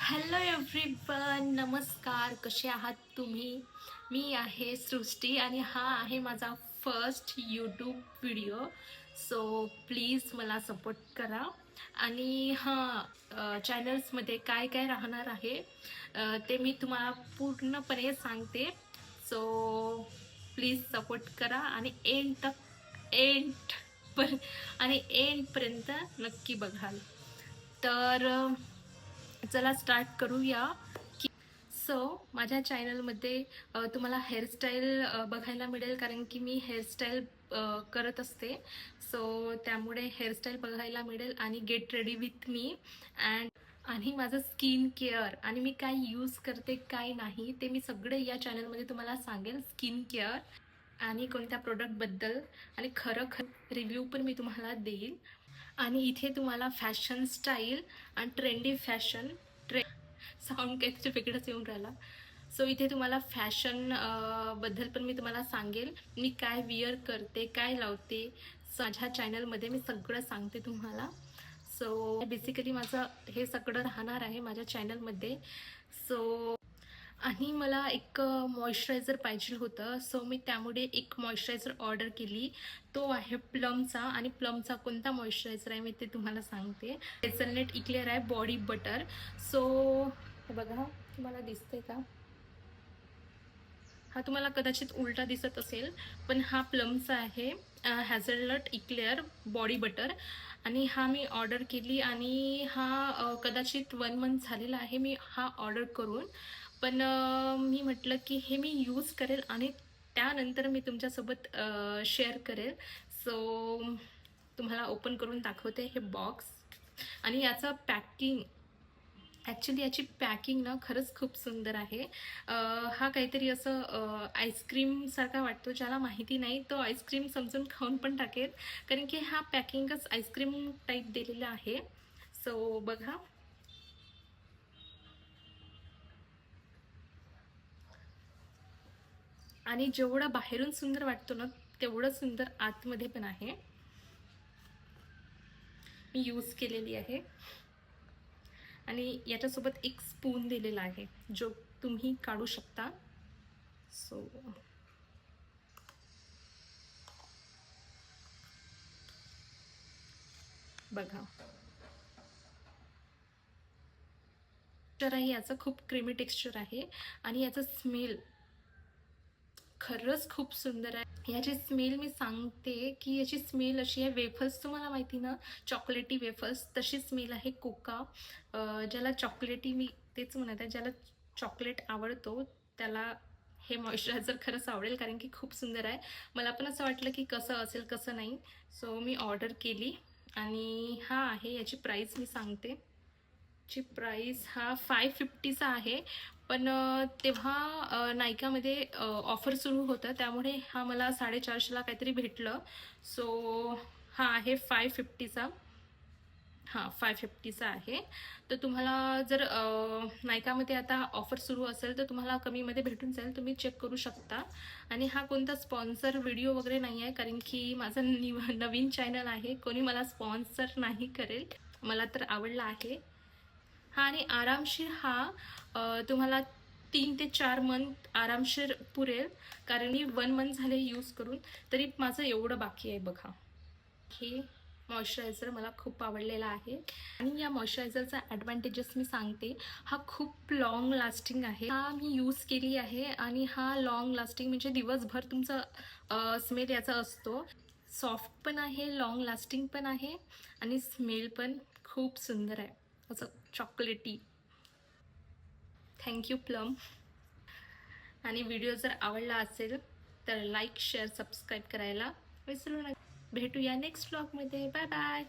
Hello everyone, नमस्कार. कसे आहात तुम्ही? मी आहे सृष्टी आणि हा आहे माझा first YouTube video. So please मला सपोर्ट करा. आणि चॅनल्समध्ये काय काय राहणार आहे ते मी तुम्हाला पूर्णपणे सांगते. सो प्लीज सपोर्ट करा आणि एंड पर आणि एंडपर्यंत नक्की बघाल. तर चला स्टार्ट करूया. सो माझ्या चॅनलमध्ये तुम्हाला हेअरस्टाईल बघायला मिळेल, कारण की मी हेअरस्टाईल करत असते. सो त्यामुळे हेअरस्टाईल बघायला मिळेल आणि गेट रेडी विथ मी आणि माझं स्किन केअर आणि मी काय यूज करते काय नाही ते मी सगळे या चॅनलमध्ये तुम्हाला सांगेल. स्किन केअर आणि कोणत्या प्रोडक्टबद्दल आणि खरं रिव्ह्यू पण मी तुम्हाला देईन. आणि इथे तुम्हाला फॅशन स्टाईल आणि ट्रेंडी फॅशन साऊंड काहीतरी वेगळंच येऊन राहिला. सो इथे तुम्हाला फॅशन बद्दल पण मी तुम्हाला सांगेल. मी काय विअर करते, काय लावते, माझ्या चॅनलमध्ये मी सगळं सांगते तुम्हाला. सो बेसिकली माझं हे सगळं राहणार आहे माझ्या चॅनलमध्ये. सो आणि मला एक मॉइश्चरायझर पाहिजे होतं. सो मी त्यामुळे एक मॉइश्चरायझर ऑर्डर केली. तो आहे प्लमचा. आणि प्लमचा कोणता मॉइश्चरायझर आहे मी ते तुम्हाला सांगते. हेझलनट इक्लेअर आहे बॉडी बटर. सो हे बघा, तुम्हाला दिसते का? हा तुम्हाला कदाचित उलटा दिसत असेल, पण हा प्लमचा आहे. हॅझलनट इक्लेअर बॉडी बटर. आणि हा मी ऑर्डर केली आणि हा कदाचित 1 मंथ झालेला आहे मी हा ऑर्डर करून. पण मी म्हटलं की हे मी यूज करेल आणि त्यानंतर मी तुमच्यासोबत शेअर करेल. सो तुम्हाला ओपन करून दाखवते हे बॉक्स. आणि याचं पॅकिंग, ॲक्च्युली याची पॅकिंग ना खरंच खूप सुंदर आहे. हा काहीतरी असं आईस्क्रीमसारखा वाटतो. ज्याला माहिती नाही तो आईस्क्रीम समजून खाऊन पण टाकेल, कारण की हा पॅकिंगच आईस्क्रीम टाईप दिलेला आहे. सो बघा, आणि जेवढा बाहेरून सुंदर वाटतो ना तेवढं सुंदर आतमध्ये पण आहे. मी यूज केलेली आहे. आणि याच्यासोबत एक स्पून दिलेला आहे जो तुम्ही काढू शकता. सो बघा, टेक्स्चर आहे याचं खूप क्रीमी टेक्स्चर आहे. आणि याचं स्मेल खरंच खूप सुंदर आहे. याची स्मेल मी सांगते की याची स्मेल अशी आहे, वेफर्स तुम्हाला माहिती ना, चॉकलेटी वेफर्स, तशी स्मेल आहे. कोका, ज्याला चॉकलेटी, मी तेच म्हणत आहे, ज्याला चॉकलेट आवडतो त्याला हे मॉइश्चरायझर खरंच आवडेल, कारण की खूप सुंदर आहे. मला पण असं वाटलं की कसं असेल कसं नाही. सो मी ऑर्डर केली आणि हा आहे. याची प्राईस मी सांगते. ची प्राईस हा 550चा आहे. पण तेव्हा नायकामध्ये ऑफर सुरू होतं, त्यामुळे हा मला 450ला काहीतरी भेटलं. सो हा आहे 550चा. हां, 550चा आहे. तर तुम्हाला जर नायकामध्ये आता ऑफर सुरू असेल तर तुम्हाला कमीमध्ये भेटून जाईल, तुम्ही चेक करू शकता. आणि हा कोणता स्पॉन्सर व्हिडिओ वगैरे नाही आहे, कारण की माझं नवीन चॅनल आहे. कोणी मला स्पॉन्सर नाही करेल. मला तर आवडला आहे हा. आणि आरामशीर हा तुम्हाला 3 ते 4 मंथ आरामशीर पुरेल, कारण मी 1 मंथ झाले यूज करून, तरी माझं एवढं बाकी आहे बघा. हे मॉइश्चरायझर मला खूप आवडलेला आहे. आणि या मॉइश्चरायझरचा ॲडव्हान्टेजेस मी सांगते. हा खूप लाँग लास्टिंग आहे. हा मी यूज केली आहे आणि हा लाँग लास्टिंग म्हणजे दिवसभर तुमचं स्मेल याचा असतो. सॉफ्ट पण आहे, लाँग लास्टिंग पण आहे आणि स्मेल पण खूप सुंदर आहे, असं चॉकलेटी. Thank you plum. आणि व्हिडिओ जर आवडला असेल तर लाईक, शेअर, सबस्क्राईब करायला विसरू नका. भेटूया नेक्स्ट व्लॉगमध्ये. Bye bye.